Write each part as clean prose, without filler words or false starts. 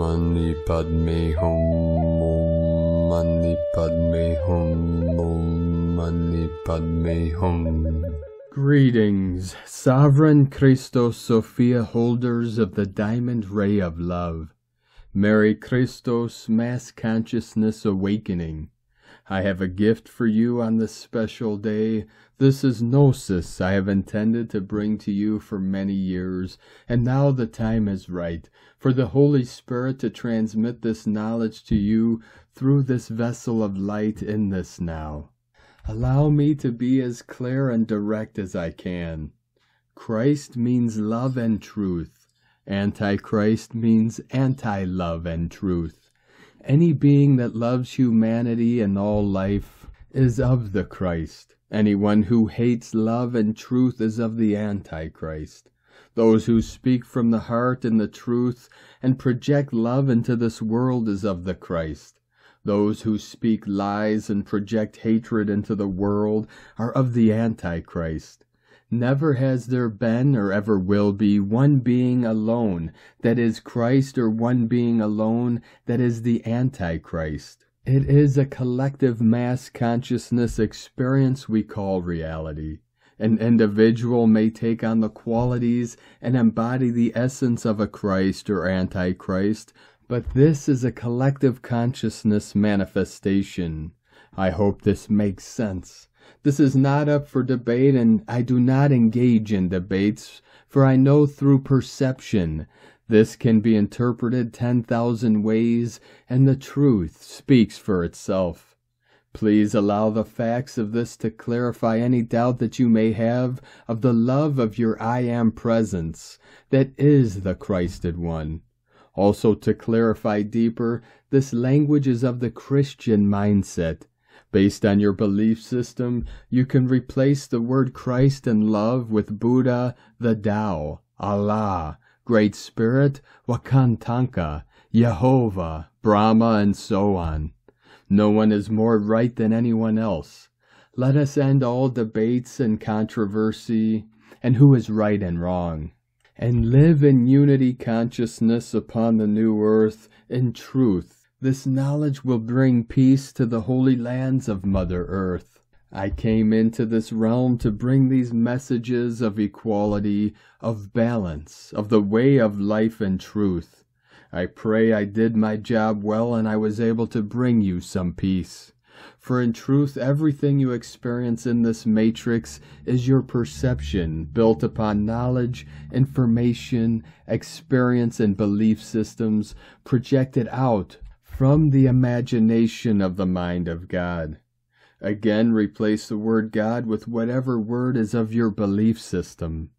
Mani Padme Hum, Om Mani Padme Hum, Om Mani Padme Hum. Greetings, Sovereign Christos Sophia holders of the Diamond Ray of Love. Merry Christos Mass Consciousness Awakening. I have a gift for you on this special day. This is Gnosis I have intended to bring to you for many years, and now the time is right for the Holy Spirit to transmit this knowledge to you through this vessel of light in this now. Allow me to be as clear and direct as I can. Christ means love and truth. Antichrist means anti-love and truth. Any being that loves humanity and all life is of the Christ. Anyone who hates love and truth is of the Antichrist. Those who speak from the heart and the truth and project love into this world is of the Christ. Those who speak lies and project hatred into the world are of the Antichrist. Never has there been or ever will be one being alone that is Christ, or one being alone that is the Antichrist. It is a collective mass consciousness experience we call reality. An individual may take on the qualities and embody the essence of a Christ or Antichrist, but this is a collective consciousness manifestation. I hope this makes sense. This is not up for debate, and I do not engage in debates, for I know through perception this can be interpreted 10,000 ways, and the truth speaks for itself. Please allow the facts of this to clarify any doubt that you may have of the love of your I Am presence that is the Christed One. Also, to clarify deeper, this language is of the Christian mindset. Based on your belief system, you can replace the word Christ and love with Buddha, the Tao, Allah, Great Spirit, Wakantanka, Jehovah, Brahma, and so on. No one is more right than anyone else. Let us end all debates and controversy, and who is right and wrong, and live in unity consciousness upon the new earth in truth. This knowledge will bring peace to the holy lands of Mother Earth. I came into this realm to bring these messages of equality, of balance, of the way of life and truth. I pray I did my job well and I was able to bring you some peace. For in truth, everything you experience in this matrix is your perception built upon knowledge, information, experience, and belief systems projected out from the imagination of the mind of God. Again, replace the word God with whatever word is of your belief system.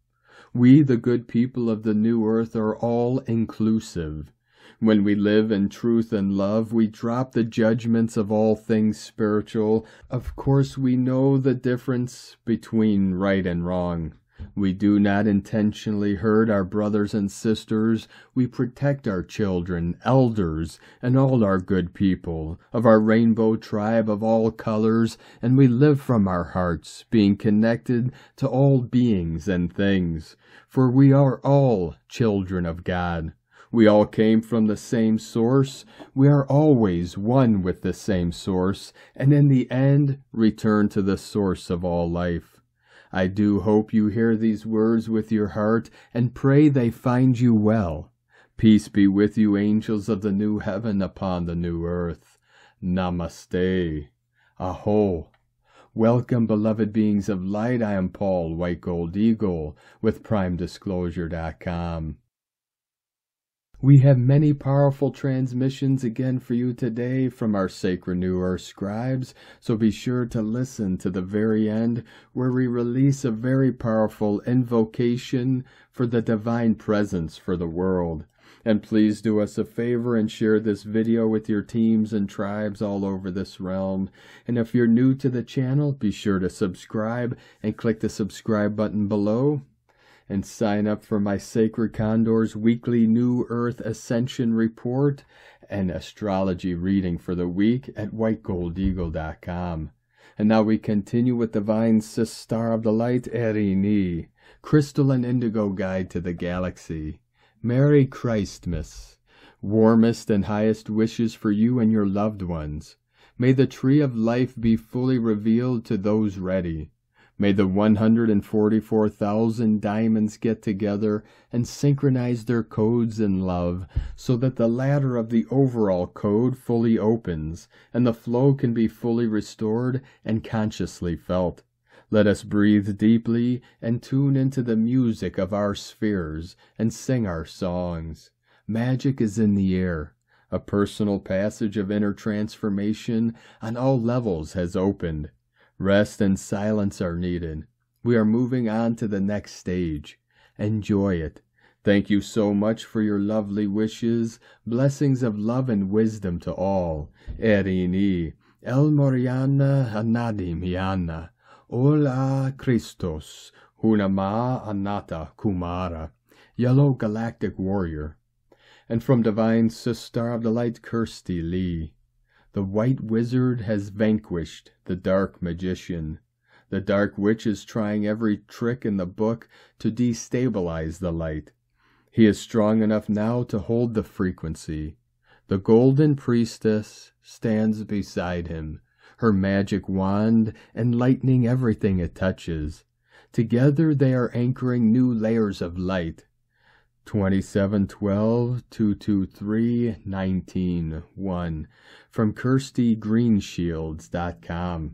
We, the good people of the new earth, are all inclusive. When we live in truth and love, we drop the judgments of all things spiritual. Of course, we know the difference between right and wrong. We do not intentionally hurt our brothers and sisters. We protect our children, elders, and all our good people, of our rainbow tribe of all colors, and we live from our hearts, being connected to all beings and things. For we are all children of God. We all came from the same source. We are always one with the same source, and in the end, return to the source of all life. I do hope you hear these words with your heart, and pray they find you well. Peace be with you, angels of the new heaven upon the new earth. Namaste. Aho. Welcome, beloved beings of light. I am Paul, White Gold Eagle, with PrimeDisclosure.com. We have many powerful transmissions again for you today from our Sacred New Earth scribes, so be sure to listen to the very end, where we release a very powerful invocation for the Divine Presence for the world. And please do us a favor and share this video with your teams and tribes all over this realm. And if you're new to the channel, be sure to subscribe and click the subscribe button below. And sign up for my Sacred Condor's weekly New Earth Ascension Report and astrology reading for the week at whitegoldeagle.com. And now we continue with Divine Sis Star of the Light, Elly B, Crystal and Indigo Guide to the Galaxy. Merry Christmas. Warmest and highest wishes for you and your loved ones. May the tree of life be fully revealed to those ready. May the 144,000 diamonds get together and synchronize their codes in love, so that the ladder of the overall code fully opens, and the flow can be fully restored and consciously felt. Let us breathe deeply and tune into the music of our spheres and sing our songs. Magic is in the air. A personal passage of inner transformation on all levels has opened. Rest and silence are needed. We are moving on to the next stage. Enjoy it. Thank you so much for your lovely wishes. Blessings of love and wisdom to all. Erini, El Moriana Anadi Miana, Ola Christos, Hunama Anata Kumara, Yellow Galactic Warrior. And from Divine Sister of the Light, Kirsty Lee. The White Wizard has vanquished the Dark Magician. The Dark Witch is trying every trick in the book to destabilize the light. He is strong enough now to hold the frequency. The Golden Priestess stands beside him, her magic wand enlightening everything it touches. Together they are anchoring new layers of light. 2712-223-19-1 from KirstyGreenshields.com,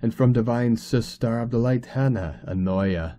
and from Divine Sister of the Light, Hannah Anoya.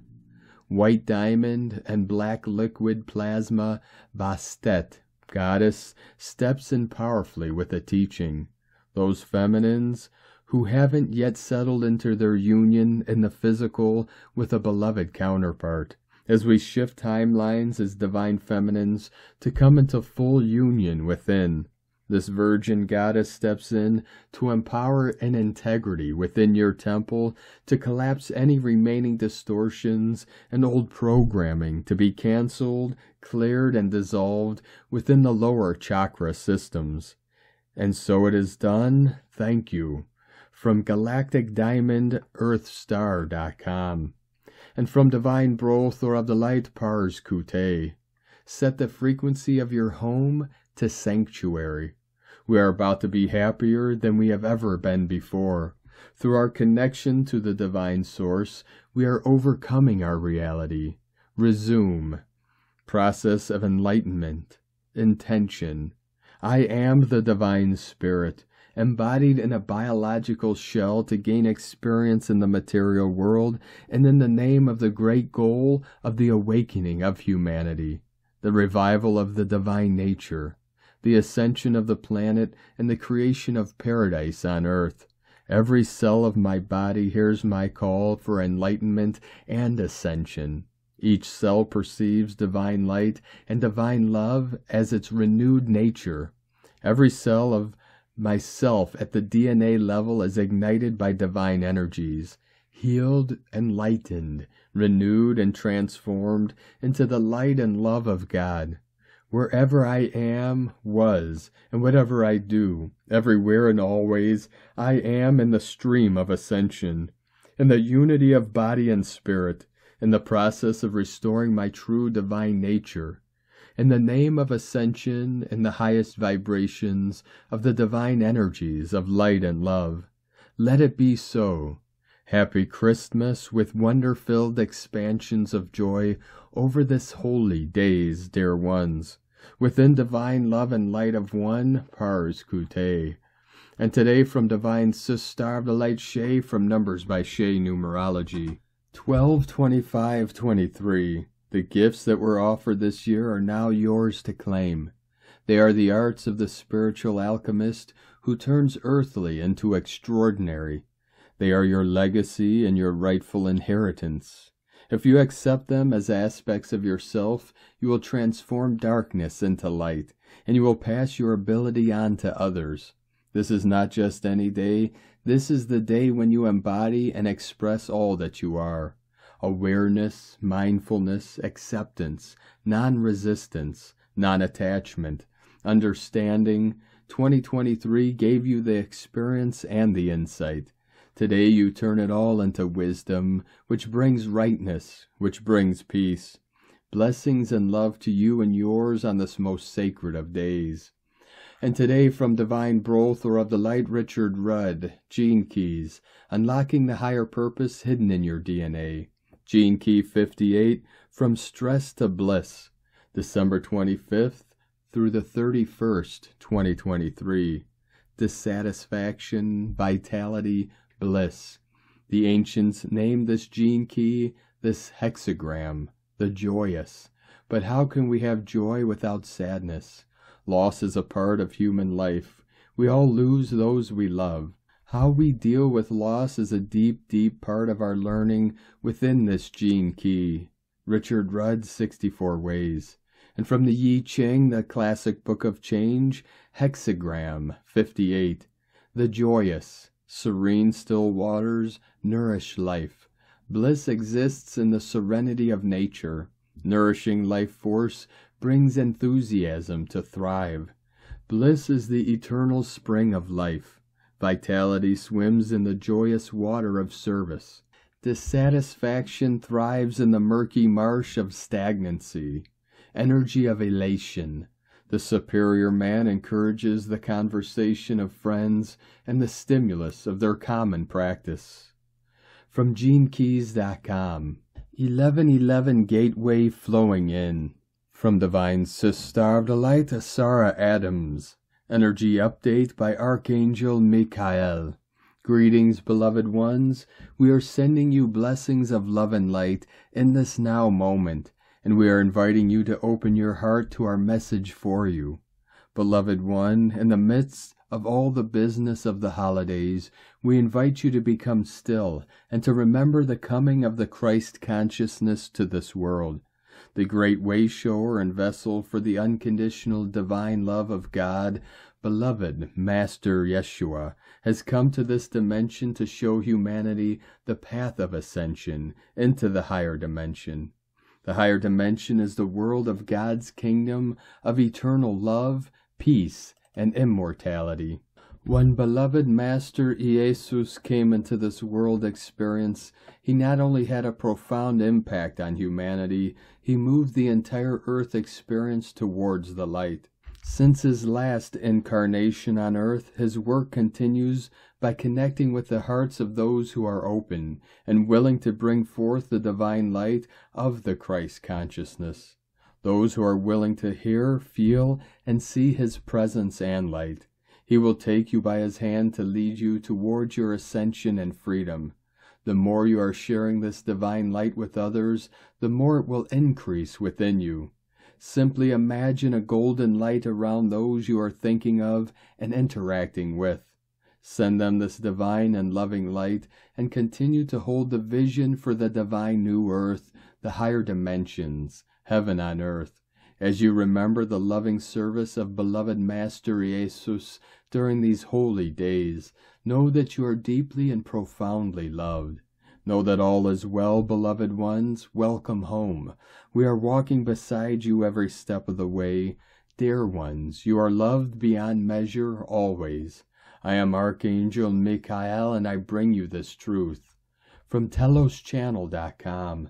White diamond and black liquid plasma, Bastet, Goddess, steps in powerfully with a teaching. Those feminines who haven't yet settled into their union in the physical with a beloved counterpart, as we shift timelines as divine feminines to come into full union within. This virgin goddess steps in to empower an integrity within your temple, to collapse any remaining distortions and old programming, to be canceled, cleared, and dissolved within the lower chakra systems. And so it is done. Thank you. From Galactic Diamond Earthstar.com. And from Divine Brothor of the Light, Pars Kute. Set the frequency of your home to sanctuary. We are about to be happier than we have ever been before. Through our connection to the Divine Source, we are overcoming our reality. Resume. Process of enlightenment. Intention. I am the Divine Spirit, embodied in a biological shell to gain experience in the material world and in the name of the great goal of the awakening of humanity, the revival of the divine nature, the ascension of the planet, and the creation of paradise on earth. Every cell of my body hears my call for enlightenment and ascension. Each cell perceives divine light and divine love as its renewed nature. Every cell of myself at the DNA level is ignited by divine energies, healed, enlightened, renewed, and transformed into the light and love of God. Wherever I am, was, and whatever I do, everywhere and always, I am in the stream of ascension, in the unity of body and spirit, in the process of restoring my true divine nature. In the name of ascension, in the highest vibrations of the divine energies of light and love, let it be so. Happy Christmas with wonder-filled expansions of joy over this holy days, dear ones, within divine love and light of one, Pars Kute. And today from Divine Sister of the Light, Shay, from Numbers by Shay Numerology, 12-25-23. The gifts that were offered this year are now yours to claim. They are the arts of the spiritual alchemist who turns earthly into extraordinary. They are your legacy and your rightful inheritance. If you accept them as aspects of yourself, you will transform darkness into light, and you will pass your ability on to others. This is not just any day. This is the day when you embody and express all that you are. Awareness, mindfulness, acceptance, non-resistance, non-attachment, understanding. 2023 gave you the experience and the insight. Today you turn it all into wisdom, which brings rightness, which brings peace. Blessings and love to you and yours on this most sacred of days. And today from Divine Brother of the Light Richard Rudd, Gene Keys, unlocking the higher purpose hidden in your DNA. Gene Key 58, From Stress to Bliss, December 25th through the 31st, 2023. Dissatisfaction, vitality, bliss. The ancients named this gene key, this hexagram, the joyous. But how can we have joy without sadness? Loss is a part of human life. We all lose those we love. How we deal with loss is a deep, deep part of our learning within this gene key. Richard Rudd, 64 Ways. And from the I Ching, the classic book of change, hexagram 58. The joyous, serene still waters nourish life. Bliss exists in the serenity of nature. Nourishing life force brings enthusiasm to thrive. Bliss is the eternal spring of life. Vitality swims in the joyous water of service. Dissatisfaction thrives in the murky marsh of stagnancy. Energy of elation. The superior man encourages the conversation of friends and the stimulus of their common practice. From GeneKeys.com, 1111 Gateway Flowing In. From Divine Sister of the Light, Sarah Adams. Energy Update by Archangel Michael. Greetings, beloved ones. We are sending you blessings of love and light in this now moment, and we are inviting you to open your heart to our message for you. Beloved one, in the midst of all the business of the holidays, we invite you to become still and to remember the coming of the Christ consciousness to this world. The great way-shower and vessel for the unconditional divine love of God, beloved Master Yeshua, has come to this dimension to show humanity the path of ascension into the higher dimension. The higher dimension is the world of God's kingdom of eternal love, peace, and immortality. When beloved Master Jesus came into this world experience, he not only had a profound impact on humanity, he moved the entire earth experience towards the light. Since his last incarnation on earth, his work continues by connecting with the hearts of those who are open and willing to bring forth the divine light of the Christ consciousness. Those who are willing to hear, feel, and see his presence and light. He will take you by his hand to lead you towards your ascension and freedom. The more you are sharing this divine light with others, the more it will increase within you. Simply imagine a golden light around those you are thinking of and interacting with. Send them this divine and loving light and continue to hold the vision for the divine new earth, the higher dimensions, heaven on earth. As you remember the loving service of beloved Master Jesus during these holy days, know that you are deeply and profoundly loved. Know that all is well, beloved ones. Welcome home. We are walking beside you every step of the way. Dear ones, you are loved beyond measure always. I am Archangel Michael, and I bring you this truth. From TelosChannel.com.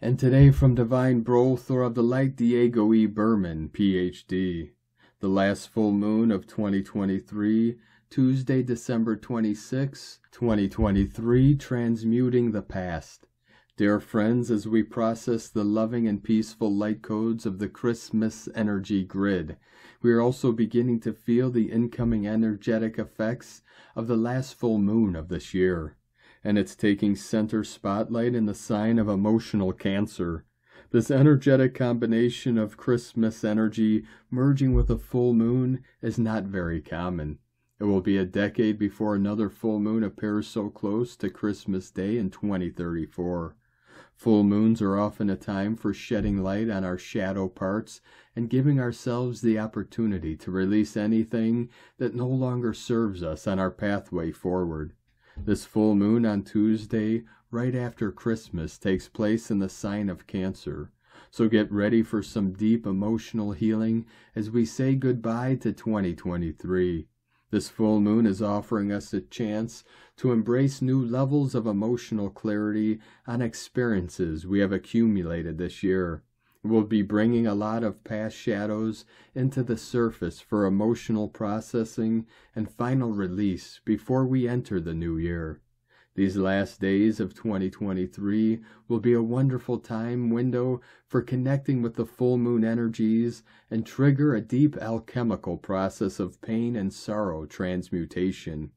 And today from Divine Brother of the Light, Diego E. Berman, Ph.D. The last full moon of 2023, Tuesday, December 26, 2023, Transmuting the Past. Dear friends, as we process the loving and peaceful light codes of the Christmas energy grid, we are also beginning to feel the incoming energetic effects of the last full moon of this year. And it's taking center spotlight in the sign of emotional Cancer. This energetic combination of Christmas energy merging with a full moon is not very common. It will be a decade before another full moon appears so close to Christmas Day in 2034. Full moons are often a time for shedding light on our shadow parts and giving ourselves the opportunity to release anything that no longer serves us on our pathway forward. This full moon on Tuesday, right after Christmas, takes place in the sign of Cancer. So get ready for some deep emotional healing as we say goodbye to 2023. This full moon is offering us a chance to embrace new levels of emotional clarity on experiences we have accumulated this year. We'll be bringing a lot of past shadows into the surface for emotional processing and final release before we enter the new year. These last days of 2023 will be a wonderful time window for connecting with the full moon energies and trigger a deep alchemical process of pain and sorrow transmutation.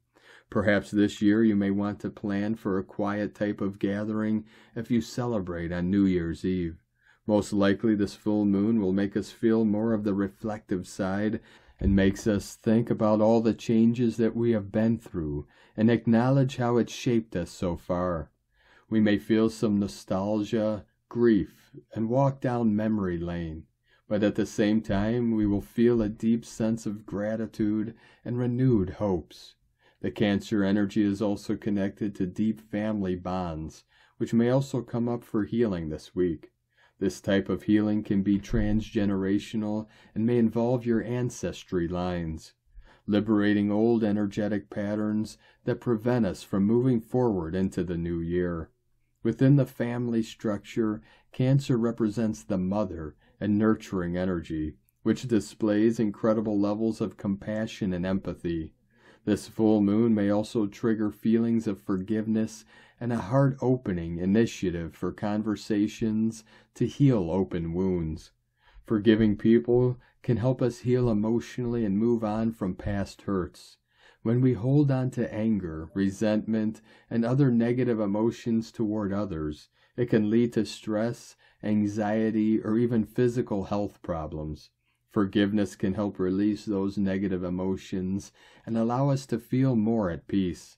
Perhaps this year you may want to plan for a quiet type of gathering if you celebrate on New Year's Eve. Most likely this full moon will make us feel more of the reflective side and makes us think about all the changes that we have been through and acknowledge how it shaped us so far. We may feel some nostalgia, grief, and walk down memory lane, but at the same time we will feel a deep sense of gratitude and renewed hopes. The Cancer energy is also connected to deep family bonds, which may also come up for healing this week. This type of healing can be transgenerational and may involve your ancestry lines, liberating old energetic patterns that prevent us from moving forward into the new year. Within the family structure, Cancer represents the mother and nurturing energy, which displays incredible levels of compassion and empathy. This full moon may also trigger feelings of forgiveness and a heart-opening initiative for conversations to heal open wounds. Forgiving people can help us heal emotionally and move on from past hurts. When we hold on to anger, resentment, and other negative emotions toward others, it can lead to stress, anxiety, or even physical health problems. Forgiveness can help release those negative emotions and allow us to feel more at peace.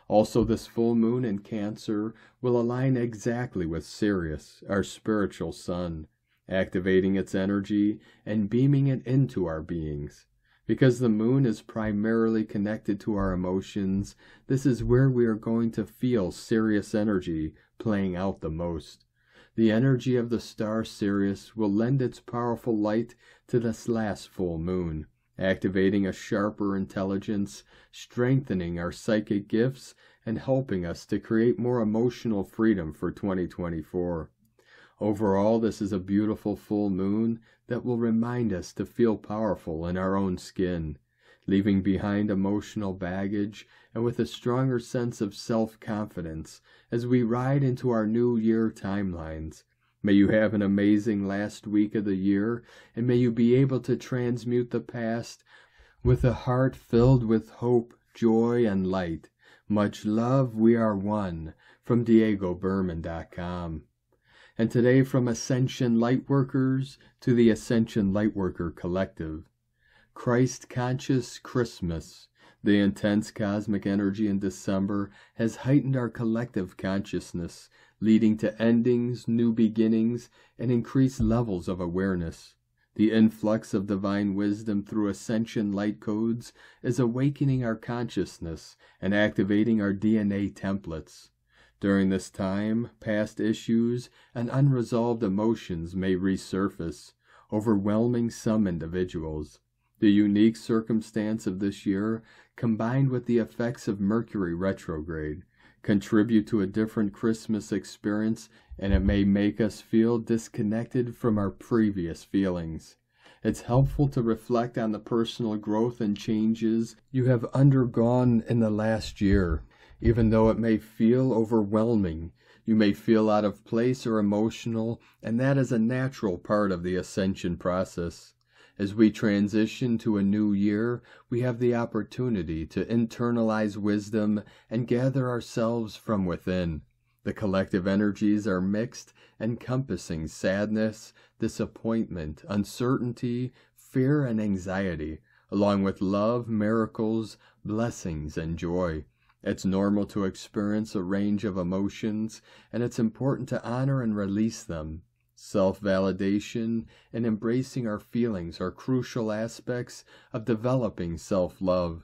Also, this full moon in Cancer will align exactly with Sirius, our spiritual sun, activating its energy and beaming it into our beings. Because the moon is primarily connected to our emotions, this is where we are going to feel Sirius energy playing out the most. The energy of the star Sirius will lend its powerful light to this last full moon, activating a sharper intelligence, strengthening our psychic gifts, and helping us to create more emotional freedom for 2024. Overall, this is a beautiful full moon that will remind us to feel powerful in our own skin, leaving behind emotional baggage and with a stronger sense of self-confidence as we ride into our new year timelines. May you have an amazing last week of the year, and may you be able to transmute the past with a heart filled with hope, joy, and light. Much love, we are one, from DiegoBerman.com. And today from Ascension Lightworkers to the Ascension Lightworker Collective. Christ-conscious Christmas. The intense cosmic energy in December has heightened our collective consciousness, leading to endings, new beginnings, and increased levels of awareness. The influx of divine wisdom through Ascension light codes is awakening our consciousness and activating our DNA templates. During this time, past issues and unresolved emotions may resurface, overwhelming some individuals. The unique circumstance of this year, combined with the effects of Mercury retrograde, contribute to a different Christmas experience, and it may make us feel disconnected from our previous feelings. It's helpful to reflect on the personal growth and changes you have undergone in the last year. Even though it may feel overwhelming, you may feel out of place or emotional, and that is a natural part of the ascension process. As we transition to a new year, we have the opportunity to internalize wisdom and gather ourselves from within. The collective energies are mixed, encompassing sadness, disappointment, uncertainty, fear, and anxiety, along with love, miracles, blessings, and joy. It's normal to experience a range of emotions, and it's important to honor and release them. Self-validation and embracing our feelings are crucial aspects of developing self-love.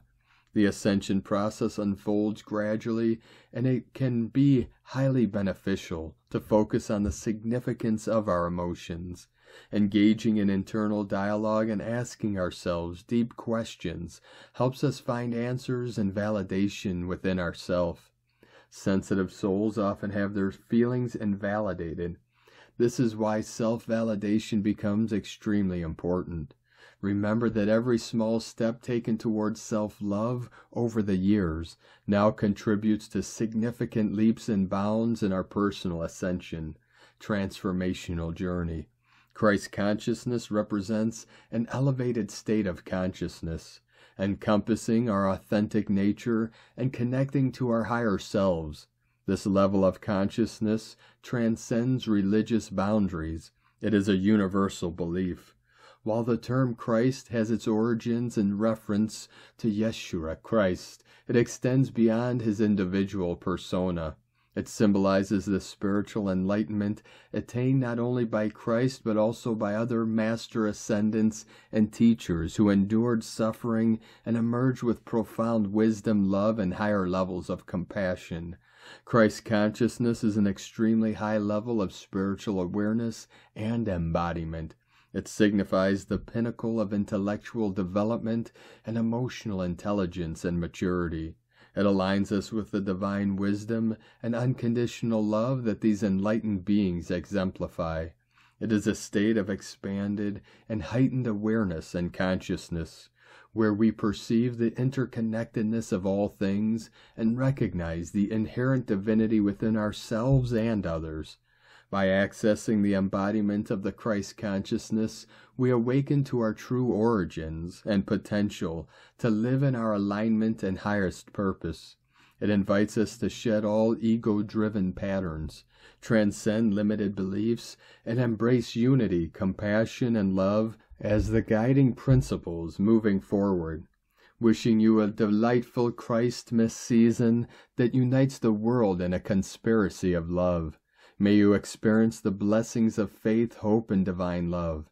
The ascension process unfolds gradually, and it can be highly beneficial to focus on the significance of our emotions. Engaging in internal dialogue and asking ourselves deep questions helps us find answers and validation within ourselves. Sensitive souls often have their feelings invalidated. This is why self-validation becomes extremely important. Remember that every small step taken towards self-love over the years now contributes to significant leaps and bounds in our personal ascension, transformational journey. Christ consciousness represents an elevated state of consciousness, encompassing our authentic nature and connecting to our higher selves. This level of consciousness transcends religious boundaries. It is a universal belief. While the term Christ has its origins in reference to Yeshua, Christ, it extends beyond his individual persona. It symbolizes the spiritual enlightenment attained not only by Christ but also by other master ascendants and teachers who endured suffering and emerged with profound wisdom, love, and higher levels of compassion. Christ consciousness is an extremely high level of spiritual awareness and embodiment. It signifies the pinnacle of intellectual development and emotional intelligence and maturity. It aligns us with the divine wisdom and unconditional love that these enlightened beings exemplify. It is a state of expanded and heightened awareness and consciousness, where we perceive the interconnectedness of all things and recognize the inherent divinity within ourselves and others. By accessing the embodiment of the Christ consciousness, we awaken to our true origins and potential to live in our alignment and highest purpose. It invites us to shed all ego-driven patterns, transcend limited beliefs, and embrace unity, compassion, and love as the guiding principles moving forward. Wishing you a delightful Christmas season that unites the world in a conspiracy of love. May you experience the blessings of faith, hope, and divine love.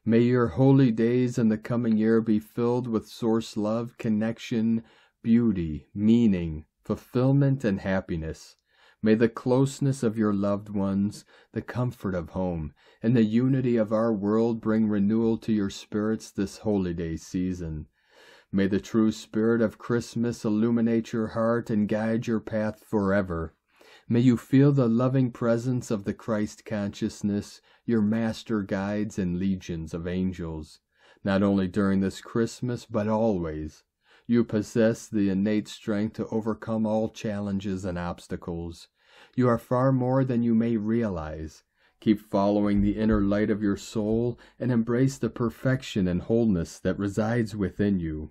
May your holy days in the coming year be filled with source love, connection, beauty, meaning, fulfillment, and happiness. May the closeness of your loved ones, the comfort of home, and the unity of our world bring renewal to your spirits this holy day season. May the true spirit of Christmas illuminate your heart and guide your path forever. May you feel the loving presence of the Christ consciousness, your master guides and legions of angels, not only during this Christmas, but always. You possess the innate strength to overcome all challenges and obstacles. You are far more than you may realize. Keep following the inner light of your soul and embrace the perfection and wholeness that resides within you.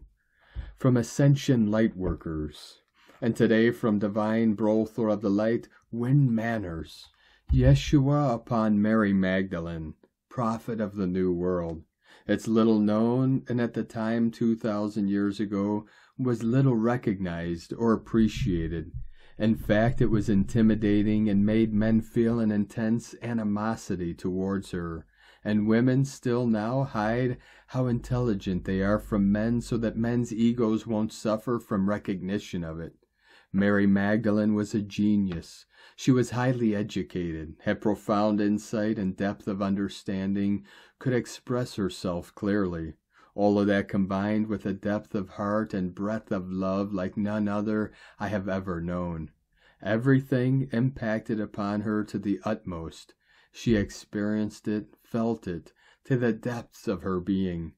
From Ascension Lightworkers. And today from Divine Brothel of the Light, Wind Manners, Yeshua upon Mary Magdalene, Prophet of the New World. It's little known, and at the time 2,000 years ago, was little recognized or appreciated. In fact, it was intimidating and made men feel an intense animosity towards her. And women still now hide how intelligent they are from men so that men's egos won't suffer from recognition of it. Mary Magdalene was a genius. She was highly educated, had profound insight and depth of understanding, could express herself clearly. All of that combined with a depth of heart and breadth of love like none other I have ever known. Everything impacted upon her to the utmost. She experienced it, felt it, to the depths of her being.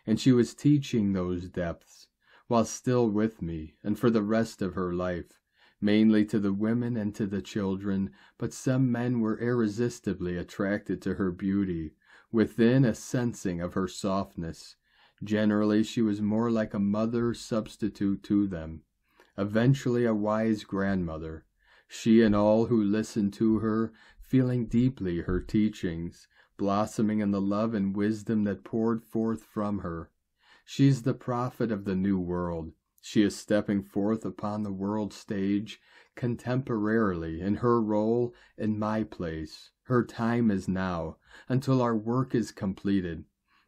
And she was teaching those depths, while still with me, and for the rest of her life, mainly to the women and to the children, but some men were irresistibly attracted to her beauty, within a sensing of her softness. Generally, she was more like a mother substitute to them, eventually a wise grandmother. She and all who listened to her, feeling deeply her teachings, blossoming in the love and wisdom that poured forth from her. She's the prophet of the new world. She is stepping forth upon the world stage, contemporarily in her role, in my place. Her time is now, until our work is completed.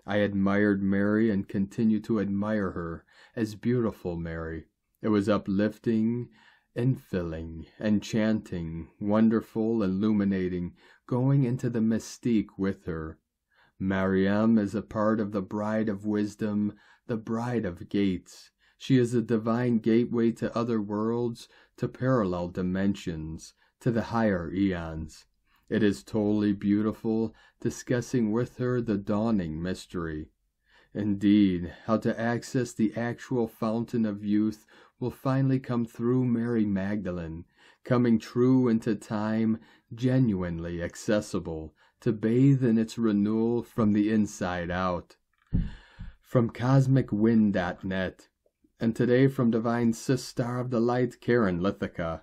I admired Mary and continue to admire her as beautiful Mary. It was uplifting, infilling, enchanting, wonderful, illuminating, going into the mystique with her. Mariam is a part of the bride of wisdom, the bride of gates. She is a divine gateway to other worlds, to parallel dimensions, to the higher eons. It is totally beautiful, discussing with her the dawning mystery. Indeed, how to access the actual fountain of youth will finally come through Mary Magdalene, coming true into time, genuinely accessible, to bathe in its renewal from the inside out. From CosmicWind.net, and today from Divine Sister of the Light, Karen Lithica,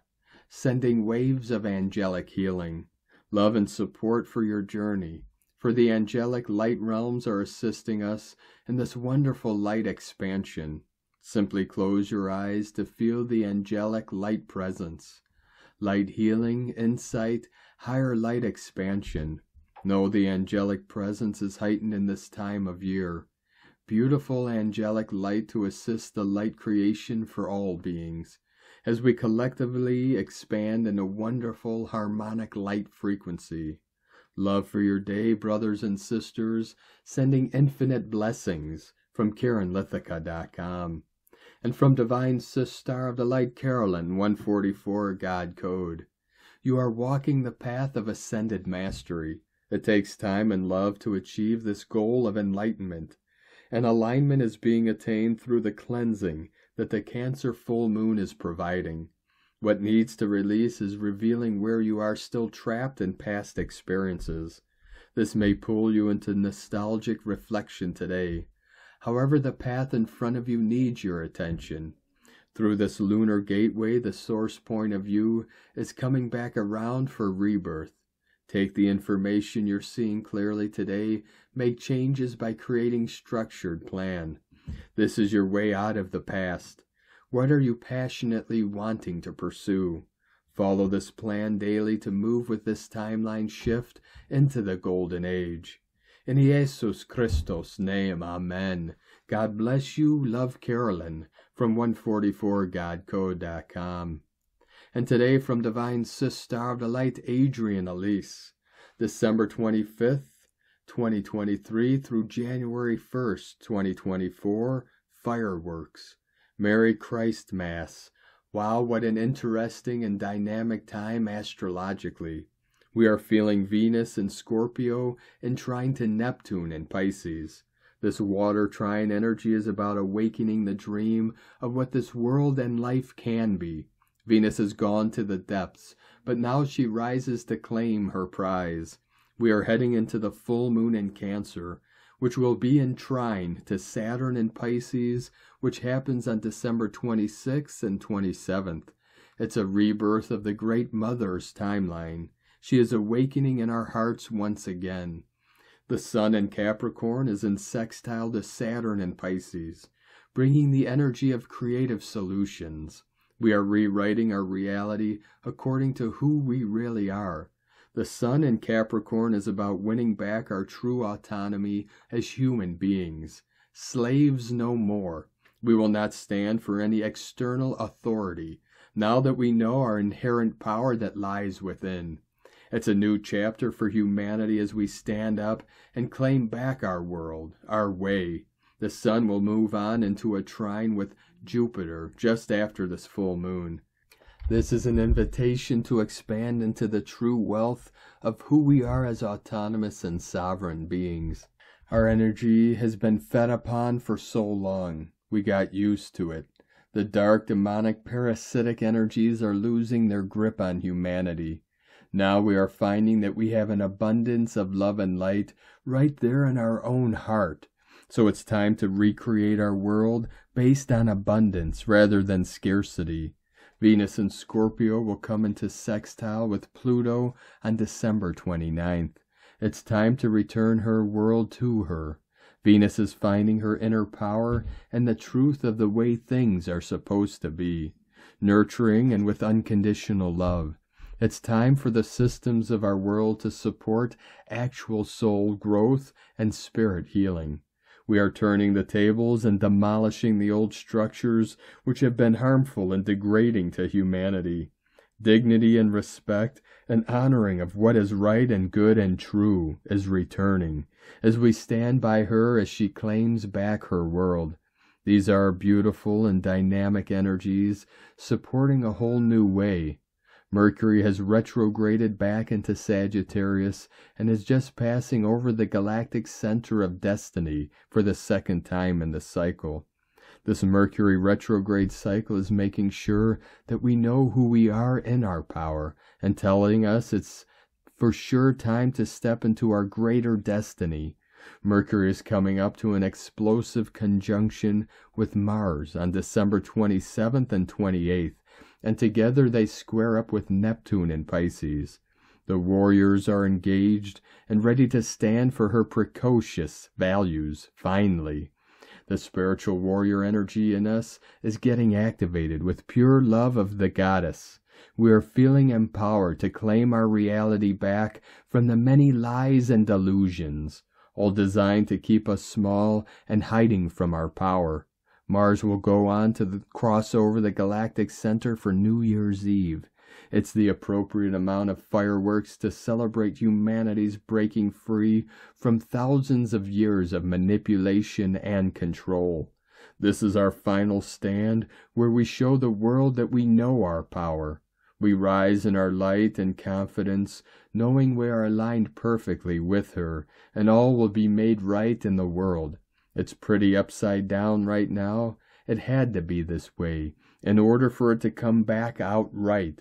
sending waves of angelic healing, love and support for your journey, for the angelic light realms are assisting us in this wonderful light expansion. Simply close your eyes to feel the angelic light presence, light healing, insight, higher light expansion. Know the angelic presence is heightened in this time of year. Beautiful angelic light to assist the light creation for all beings, as we collectively expand in a wonderful harmonic light frequency. Love for your day, brothers and sisters, sending infinite blessings from KarenLithica.com. And from Divine Sister of the Light, Carolyn, 144 God Code. You are walking the path of ascended mastery. It takes time and love to achieve this goal of enlightenment. And alignment is being attained through the cleansing that the Cancer full moon is providing. What needs to release is revealing where you are still trapped in past experiences. This may pull you into nostalgic reflection today. However, the path in front of you needs your attention. Through this lunar gateway, the source point of you is coming back around for rebirth. Take the information you're seeing clearly today, make changes by creating structured plan. This is your way out of the past. What are you passionately wanting to pursue? Follow this plan daily to move with this timeline shift into the golden age. In Jesus Christos' name, amen. God bless you. Love, Carolyn, from 144godcode.com. And today from Divine Sister of the Light, Adrian Elise, December 25th, 2023 through January 1st, 2024, fireworks. Merry Christ Mass. Wow, what an interesting and dynamic time astrologically. We are feeling Venus in Scorpio and trine to Neptune in Pisces. This water trine energy is about awakening the dream of what this world and life can be. Venus has gone to the depths, but now she rises to claim her prize. We are heading into the full moon in Cancer, which will be in trine to Saturn in Pisces, which happens on December 26th and 27th. It's a rebirth of the Great Mother's timeline. She is awakening in our hearts once again. The Sun in Capricorn is in sextile to Saturn in Pisces, bringing the energy of creative solutions. We are rewriting our reality according to who we really are. The Sun in Capricorn is about winning back our true autonomy as human beings. Slaves no more. We will not stand for any external authority, now that we know our inherent power that lies within. It's a new chapter for humanity as we stand up and claim back our world, our way. The Sun will move on into a trine with Jupiter just after this full moon. This is an invitation to expand into the true wealth of who we are as autonomous and sovereign beings. Our energy has been fed upon for so long. We got used to it. The dark, demonic, parasitic energies are losing their grip on humanity. Now we are finding that we have an abundance of love and light right there in our own heart. So it's time to recreate our world based on abundance rather than scarcity. Venus in Scorpio will come into sextile with Pluto on December 29th. It's time to return her world to her. Venus is finding her inner power and the truth of the way things are supposed to be, nurturing and with unconditional love. It's time for the systems of our world to support actual soul growth and spirit healing. We are turning the tables and demolishing the old structures which have been harmful and degrading to humanity. Dignity and respect and honoring of what is right and good and true is returning, as we stand by her as she claims back her world. These are beautiful and dynamic energies supporting a whole new way. Mercury has retrograded back into Sagittarius and is just passing over the galactic center of destiny for the second time in the cycle. This Mercury retrograde cycle is making sure that we know who we are in our power and telling us it's for sure time to step into our greater destiny. Mercury is coming up to an explosive conjunction with Mars on December 27th and 28th, and together they square up with Neptune in Pisces. The warriors are engaged and ready to stand for her precocious values, finally. The spiritual warrior energy in us is getting activated with pure love of the goddess. We are feeling empowered to claim our reality back from the many lies and delusions, all designed to keep us small and hiding from our power. Mars will go on to cross over the galactic center for New Year's Eve. It's the appropriate amount of fireworks to celebrate humanity's breaking free from thousands of years of manipulation and control. This is our final stand where we show the world that we know our power. We rise in our light and confidence, knowing we are aligned perfectly with her, and all will be made right in the world. It's pretty upside down right now. It had to be this way in order for it to come back out right.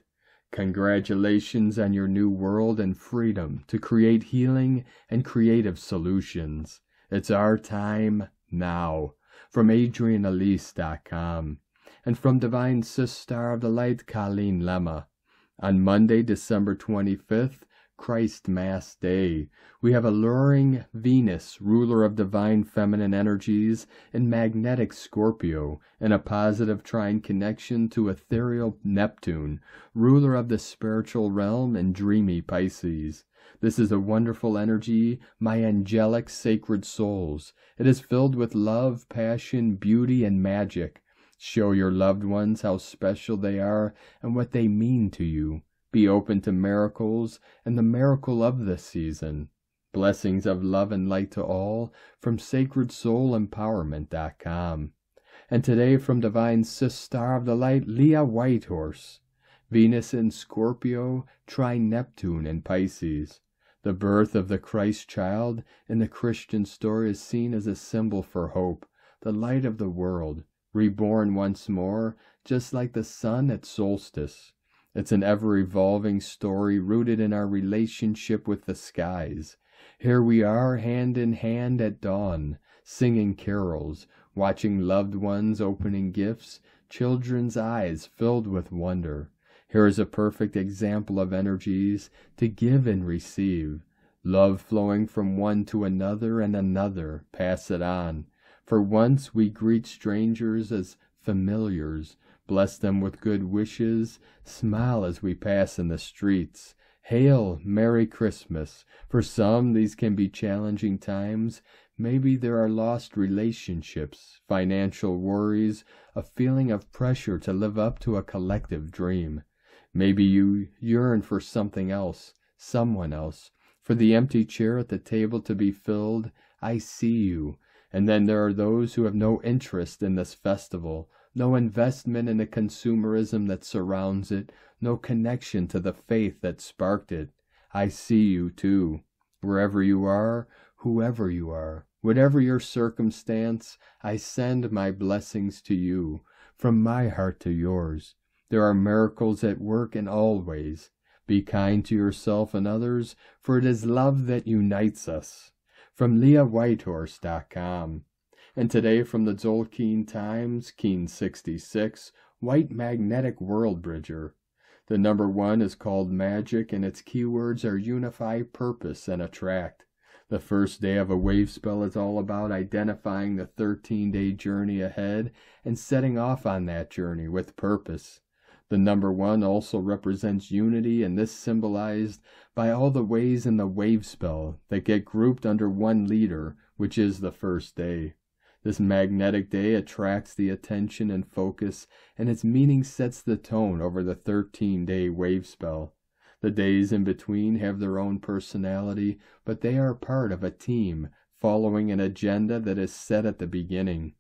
Congratulations on your new world and freedom to create healing and creative solutions. It's our time now. From AdrianElise.com and from Divine Sister of the Light, Collin T. On Monday, December 25th, Christ Mass Day, we have alluring Venus, ruler of divine feminine energies, in magnetic Scorpio, in a positive trine connection to ethereal Neptune, ruler of the spiritual realm, and dreamy Pisces. This is a wonderful energy, my angelic sacred souls. It is filled with love, passion, beauty, and magic. Show your loved ones how special they are and what they mean to you. Be open to miracles and the miracle of this season. Blessings of love and light to all from SacredSoulEmpowerment.com. And today from Divine Sister of the Light, Leah Whitehorse. Venus in Scorpio, trine Neptune in Pisces. The birth of the Christ child in the Christian story is seen as a symbol for hope, the light of the world, reborn once more, just like the sun at solstice. It's an ever-evolving story rooted in our relationship with the skies. Here we are, hand in hand at dawn, singing carols, watching loved ones opening gifts, children's eyes filled with wonder. Here is a perfect example of energies to give and receive, love flowing from one to another and another, pass it on. For once we greet strangers as familiars, bless them with good wishes, smile as we pass in the streets. Hail, Merry Christmas. For some, these can be challenging times. Maybe there are lost relationships, financial worries, a feeling of pressure to live up to a collective dream. Maybe you yearn for something else, someone else, for the empty chair at the table to be filled. I see you. And then there are those who have no interest in this festival, no investment in the consumerism that surrounds it, no connection to the faith that sparked it. I see you too. Wherever you are, whoever you are, whatever your circumstance, I send my blessings to you, from my heart to yours. There are miracles at work in all ways. Be kind to yourself and others, for it is love that unites us. From LeahWhitehorse.com. And today from the Tzolk'in Times, Keen 66, White Magnetic World Bridger. The number 1 is called Magic, and its keywords are Unify, Purpose, and Attract. The first day of a wave spell is all about identifying the 13-day journey ahead and setting off on that journey with purpose. The number 1 also represents unity, and this symbolized by all the ways in the wave spell that get grouped under one leader, which is the first day. This magnetic day attracts the attention and focus, and its meaning sets the tone over the 13-day wave spell. The days in between have their own personality, but they are part of a team, following an agenda that is set at the beginning.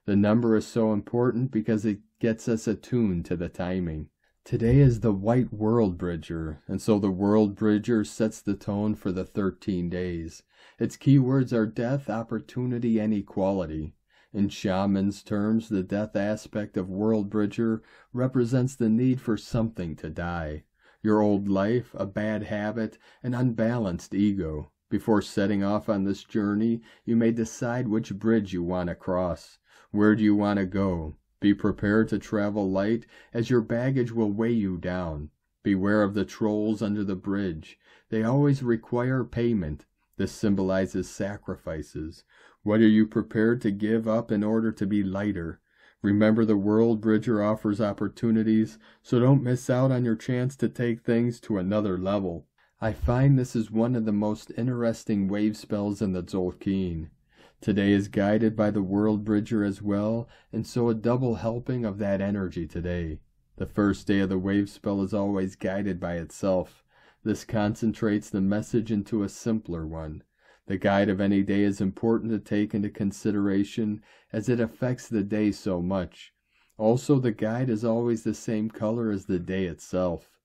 The number is so important because it gets us attuned to the timing. Today is the White World Bridger, and so the World Bridger sets the tone for the 13 days. Its keywords are death, opportunity, and equality. In shaman's terms, the death aspect of World Bridger represents the need for something to die. Your old life, a bad habit, an unbalanced ego. Before setting off on this journey, you may decide which bridge you want to cross. Where do you want to go? Be prepared to travel light, as your baggage will weigh you down. Beware of the trolls under the bridge. They always require payment. This symbolizes sacrifices. What are you prepared to give up in order to be lighter? Remember, the World Bridger offers opportunities, so don't miss out on your chance to take things to another level. I find this is one of the most interesting wave spells in the Tzolk'in. Today is guided by the World Bridger as well, and so a double helping of that energy today. The first day of the wave spell is always guided by itself. This concentrates the message into a simpler one. The guide of any day is important to take into consideration as it affects the day so much. Also, the guide is always the same color as the day itself.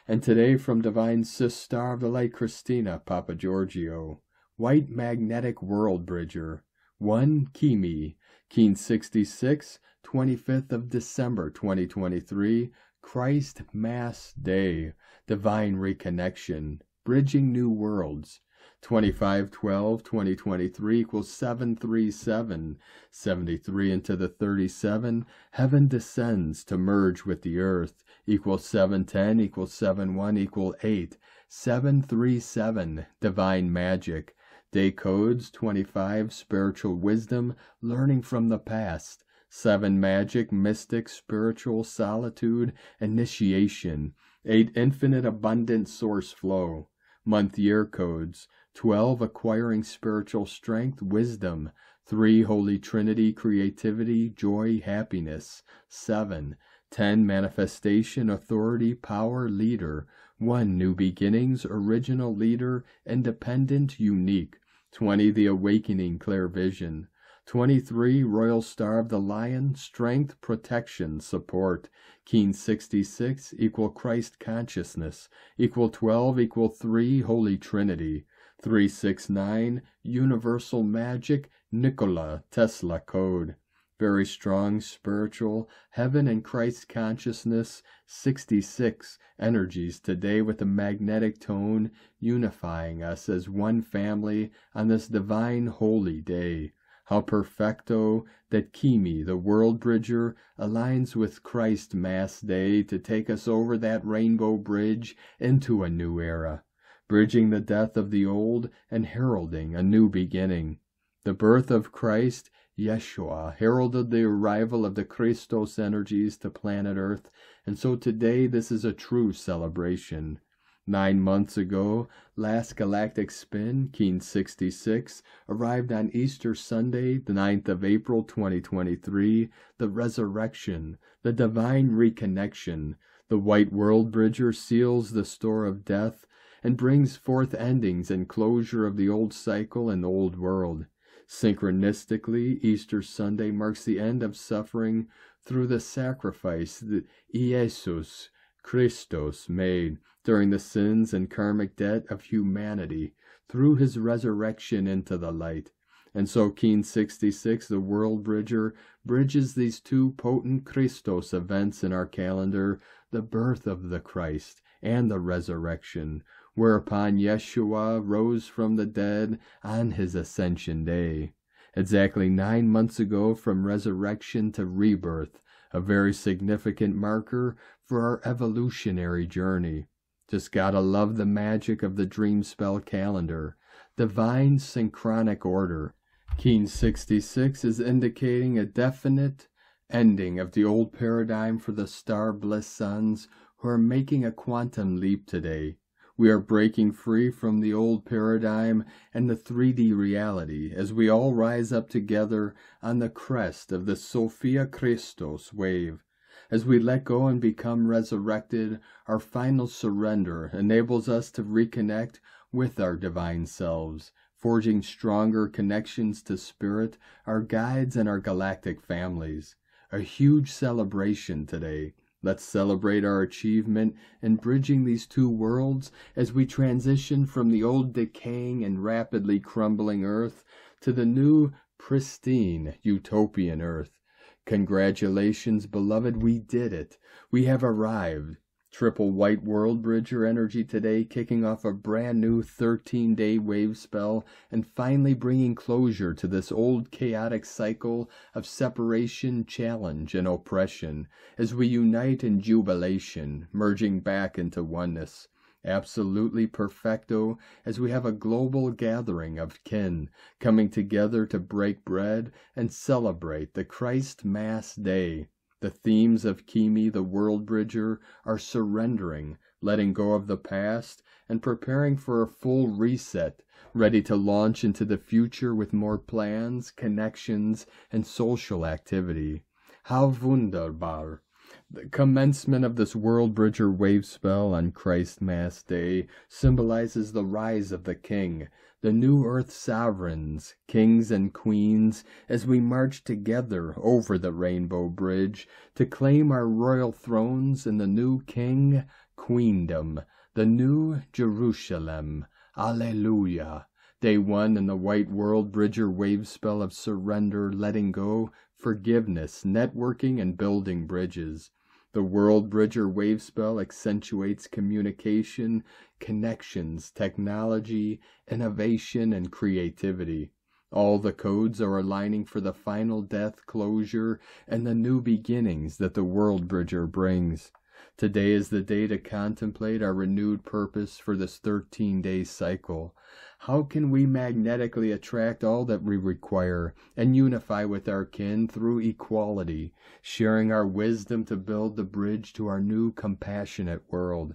And today, from Divine Sis Star of the Light Christina, Papa Giorgio, White Magnetic World Bridger, 1 Kimi, Keen 66, 25th of December 2023, Christ Mass Day, Divine Reconnection, Bridging New Worlds, 25/12/2023 equals 737, 73 into the 37, heaven descends to merge with the earth, equals 710, equals 71, equal 8, 737, divine magic, day codes 25, spiritual wisdom, learning from the past, 7 magic, mystic, spiritual, solitude, initiation, 8 infinite abundant source flow, month year codes, 12 acquiring spiritual strength, wisdom, 3 Holy Trinity, creativity, joy, happiness, 7, 10 manifestation, authority, power, leader, 1 new beginnings, original leader, independent, unique, 20 the awakening, clear vision, 23 Royal Star of the Lion, strength, protection, support, Keen 66 equal Christ consciousness, equal 12 equal 3 Holy Trinity, 369 universal magic, Nikola Tesla code, very strong spiritual, heaven and Christ consciousness, 66 energies today with a magnetic tone unifying us as one family on this divine holy day. How perfecto that Kimi, the World Bridger, aligns with Christ Mass Day to take us over that rainbow bridge into a new era, bridging the death of the old and heralding a new beginning. The birth of Christ, Yeshua, heralded the arrival of the Christos energies to planet Earth, and so today this is a true celebration. 9 months ago, last galactic spin, Keen 66, arrived on Easter Sunday, the 9th of April 2023, the resurrection, the divine reconnection. The White World Bridger seals the store of death and brings forth endings and closure of the old cycle and old world. Synchronistically, Easter Sunday marks the end of suffering through the sacrifice that Jesus Christos made during the sins and karmic debt of humanity through his resurrection into the light. And so Keen 66, the World Bridger, bridges these two potent Christos events in our calendar, the birth of the Christ and the resurrection, whereupon Yeshua rose from the dead on his ascension day. Exactly 9 months ago from resurrection to rebirth, a very significant marker for our evolutionary journey. Just gotta love the magic of the dream spell calendar, divine synchronic order. Keen 66 is indicating a definite ending of the old paradigm for the star bliss sons who are making a quantum leap today. We are breaking free from the old paradigm and the 3D reality as we all rise up together on the crest of the Sophia Christos wave. As we let go and become resurrected, our final surrender enables us to reconnect with our divine selves, forging stronger connections to spirit, our guides, and our galactic families. A huge celebration today, Let's celebrate our achievement in bridging these two worlds as we transition from the old decaying and rapidly crumbling Earth to the new, pristine, utopian Earth. Congratulations, beloved, we did it. We have arrived. Triple White World Bridger energy today, kicking off a brand new 13-day wave spell and finally bringing closure to this old chaotic cycle of separation, challenge, and oppression as we unite in jubilation, merging back into oneness. Absolutely perfecto, as we have a global gathering of kin coming together to break bread and celebrate the Christ Mass Day. The themes of Kimi, the World Bridger, are surrendering, letting go of the past, and preparing for a full reset, ready to launch into the future with more plans, connections, and social activity. How wunderbar! The commencement of this World Bridger wave spell on Christ Mass Day symbolizes the rise of the King, the new Earth sovereigns, kings and queens, as we march together over the Rainbow Bridge to claim our royal thrones in the new King, Queendom, the new Jerusalem. Alleluia! Day 1 in the White World Bridger wave spell of surrender, letting go, forgiveness, networking, and building bridges. The World Bridger wave spell accentuates communication, connections, technology, innovation, and creativity. All the codes are aligning for the final death closure and the new beginnings that the World Bridger brings. Today is the day to contemplate our renewed purpose for this 13-day cycle. How can we magnetically attract all that we require and unify with our kin through equality, sharing our wisdom to build the bridge to our new compassionate world?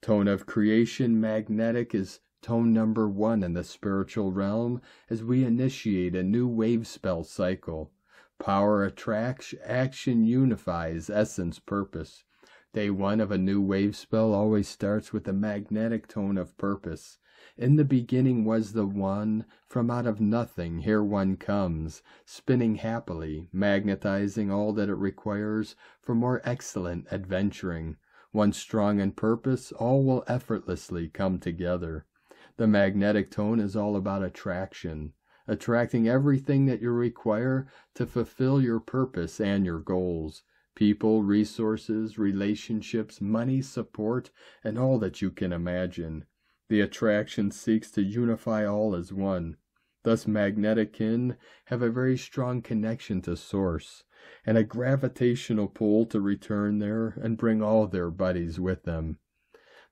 Tone of creation magnetic is tone number 1 in the spiritual realm as we initiate a new wave spell cycle. Power attracts, action unifies, essence purpose. Day 1 of a new wave spell always starts with a magnetic tone of purpose. In the beginning was the One, from out of nothing here one comes, spinning happily, magnetizing all that it requires for more excellent adventuring. Once strong in purpose, all will effortlessly come together. The magnetic tone is all about attraction, attracting everything that you require to fulfill your purpose and your goals. People, resources, relationships, money, support, and all that you can imagine. The attraction seeks to unify all as one. Thus magnetic kin have a very strong connection to Source, and a gravitational pull to return there and bring all their buddies with them.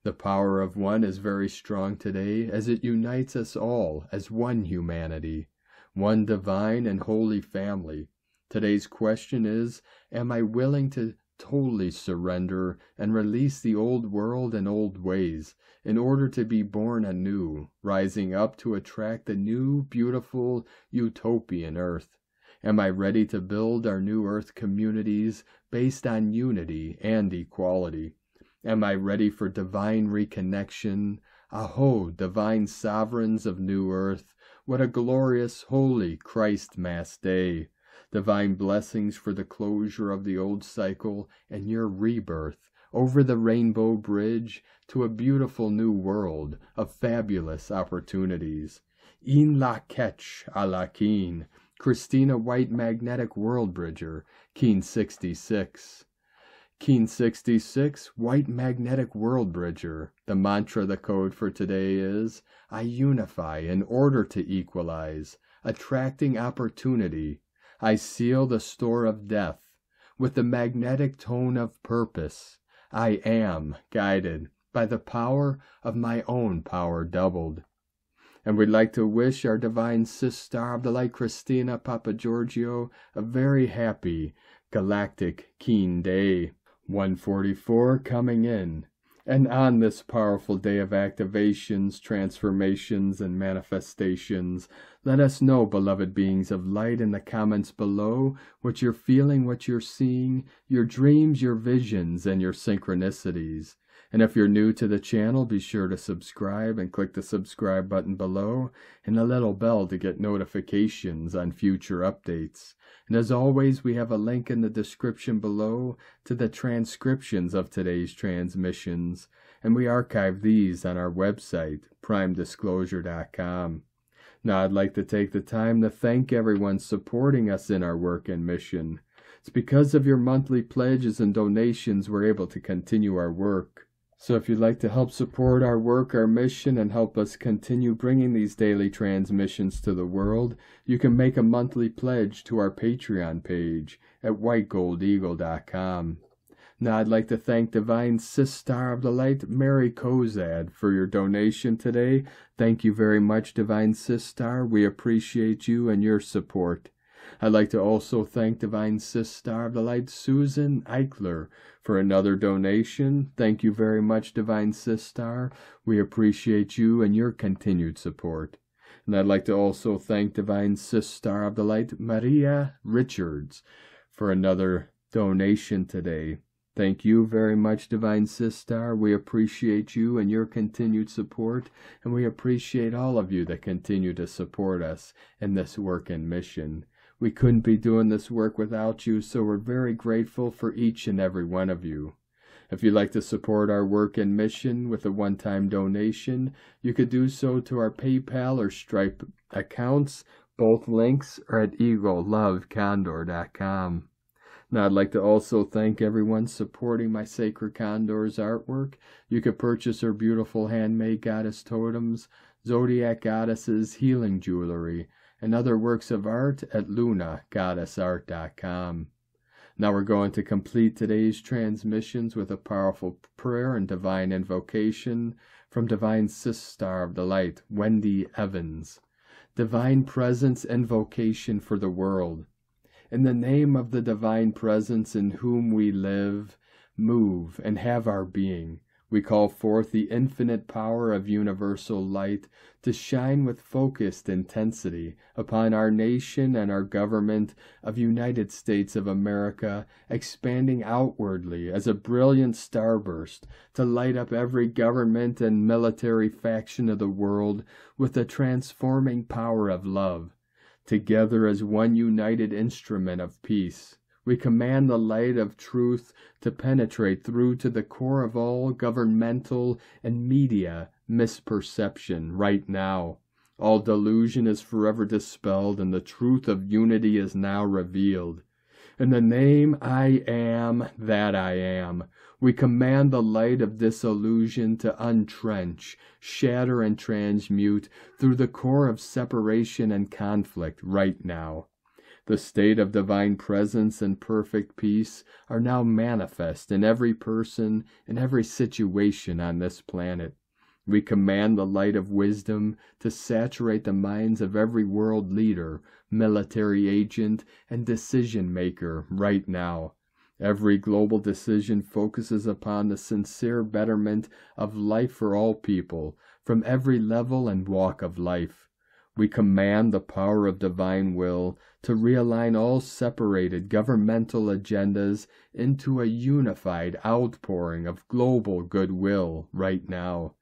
The power of one is very strong today as it unites us all as one humanity, one divine and holy family. Today's question is, am I willing to totally surrender and release the old world and old ways in order to be born anew, rising up to attract the new, beautiful, utopian earth? Am I ready to build our new earth communities based on unity and equality? Am I ready for divine reconnection? Aho, divine sovereigns of new earth, what a glorious, holy Christ Mass Day! Divine blessings for the closure of the old cycle and your rebirth over the Rainbow Bridge to a beautiful new world of fabulous opportunities. In la ketch a la keen, Christina White Magnetic World Bridger, Keen 66. Keen 66, White Magnetic World Bridger. The mantra, the code for today is, I unify in order to equalize, attracting opportunity. I seal the store of death with the magnetic tone of purpose. I am guided by the power of my own power doubled. And we'd like to wish our divine sister of the light, Christina Papagiorgio, a very happy galactic keen day. 144 coming in. And on this powerful day of activations, transformations, and manifestations, let us know, beloved beings of light, in the comments below what you're feeling, what you're seeing, your dreams, your visions, and your synchronicities. And if you're new to the channel, be sure to subscribe and click the subscribe button below and the little bell to get notifications on future updates. And as always, we have a link in the description below to the transcriptions of today's transmissions, and we archive these on our website, primedisclosure.com. Now, I'd like to take the time to thank everyone supporting us in our work and mission. It's because of your monthly pledges and donations we're able to continue our work. So if you'd like to help support our work, our mission, and help us continue bringing these daily transmissions to the world, you can make a monthly pledge to our Patreon page at whitegoldeagle.com. Now I'd like to thank Divine Sister of the Light, Mary Kozad, for your donation today. Thank you very much, Divine Sister. We appreciate you and your support. I'd like to also thank Divine Sister of the Light, Suzanne Eichler, for another donation. Thank you very much, Divine Sister. We appreciate you and your continued support. And I'd like to also thank Divine Sister of the Light, Maria Richards, for another donation today. Thank you very much, Divine Sister. We appreciate you and your continued support, and we appreciate all of you that continue to support us in this work and mission. We couldn't be doing this work without you, so we're very grateful for each and every one of you. If you'd like to support our work and mission with a one-time donation, you could do so to our PayPal or Stripe accounts. Both links are at eaglelovecondor.com. Now, I'd like to also thank everyone supporting my Sacred Condor's artwork. You could purchase her beautiful handmade goddess totems, zodiac goddesses, healing jewelry, and other works of art at lunagoddessart.com. Now we're going to complete today's transmissions with a powerful prayer and divine invocation from Divine Sister of the Light, Wendy Evans. Divine Presence Invocation for the World. In the name of the Divine Presence in whom we live, move, and have our being, we call forth the infinite power of universal light to shine with focused intensity upon our nation and our government of United States of America, expanding outwardly as a brilliant starburst to light up every government and military faction of the world with the transforming power of love. Together as one united instrument of peace, we command the light of truth to penetrate through to the core of all governmental and media misperception right now. All delusion is forever dispelled, and the truth of unity is now revealed. In the name I am that I am, we command the light of disillusion to untrench, shatter, and transmute through the core of separation and conflict right now. The state of divine presence and perfect peace are now manifest in every person and every situation on this planet. We command the light of wisdom to saturate the minds of every world leader, military agent, and decision maker right now. Every global decision focuses upon the sincere betterment of life for all people, from every level and walk of life. We command the power of divine will to realign all separated governmental agendas into a unified outpouring of global goodwill right now.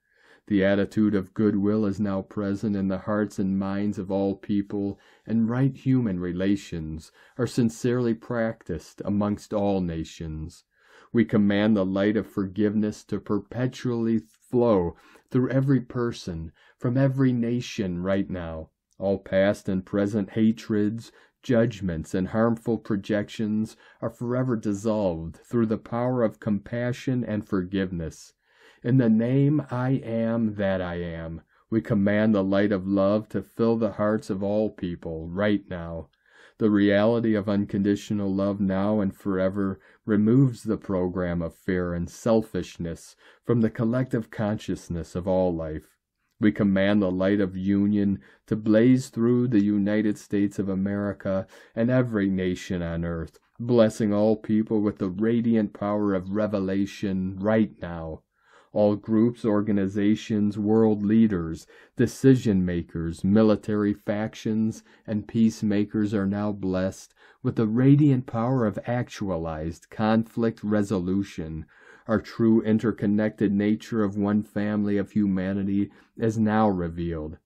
The attitude of goodwill is now present in the hearts and minds of all people, and right human relations are sincerely practiced amongst all nations. We command the light of forgiveness to perpetually flow through every person, from every nation right now. All past and present hatreds, judgments, and harmful projections are forever dissolved through the power of compassion and forgiveness. In the name I am that I am, we command the light of love to fill the hearts of all people right now. The reality of unconditional love now and forever removes the program of fear and selfishness from the collective consciousness of all life. We command the light of union to blaze through the United States of America and every nation on earth, blessing all people with the radiant power of revelation right now. All groups, organizations, world leaders, decision-makers, military factions, and peacemakers are now blessed with the radiant power of actualized conflict resolution. Our true interconnected nature of one family of humanity is now revealed.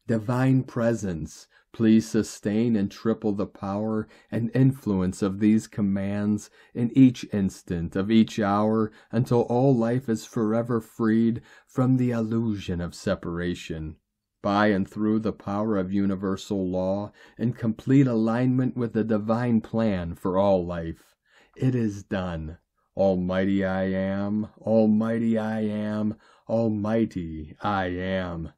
Divine Presence, please sustain and triple the power and influence of these commands in each instant of each hour until all life is forever freed from the illusion of separation. By and through the power of universal law, in complete alignment with the divine plan for all life. It is done. Almighty I am, Almighty I am, Almighty I am.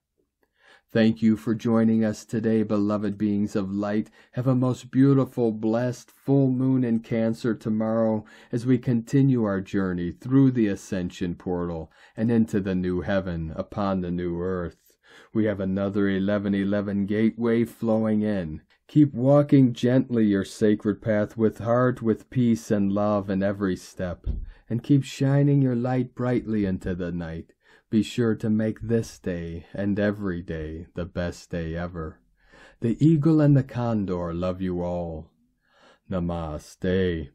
Thank you for joining us today, beloved beings of light. Have a most beautiful, blessed full moon in Cancer tomorrow as we continue our journey through the ascension portal and into the new heaven upon the new earth. We have another 1111 gateway flowing in. Keep walking gently your sacred path with heart, with peace and love in every step, and keep shining your light brightly into the night. Be sure to make this day and every day the best day ever. The eagle and the condor love you all. Namaste.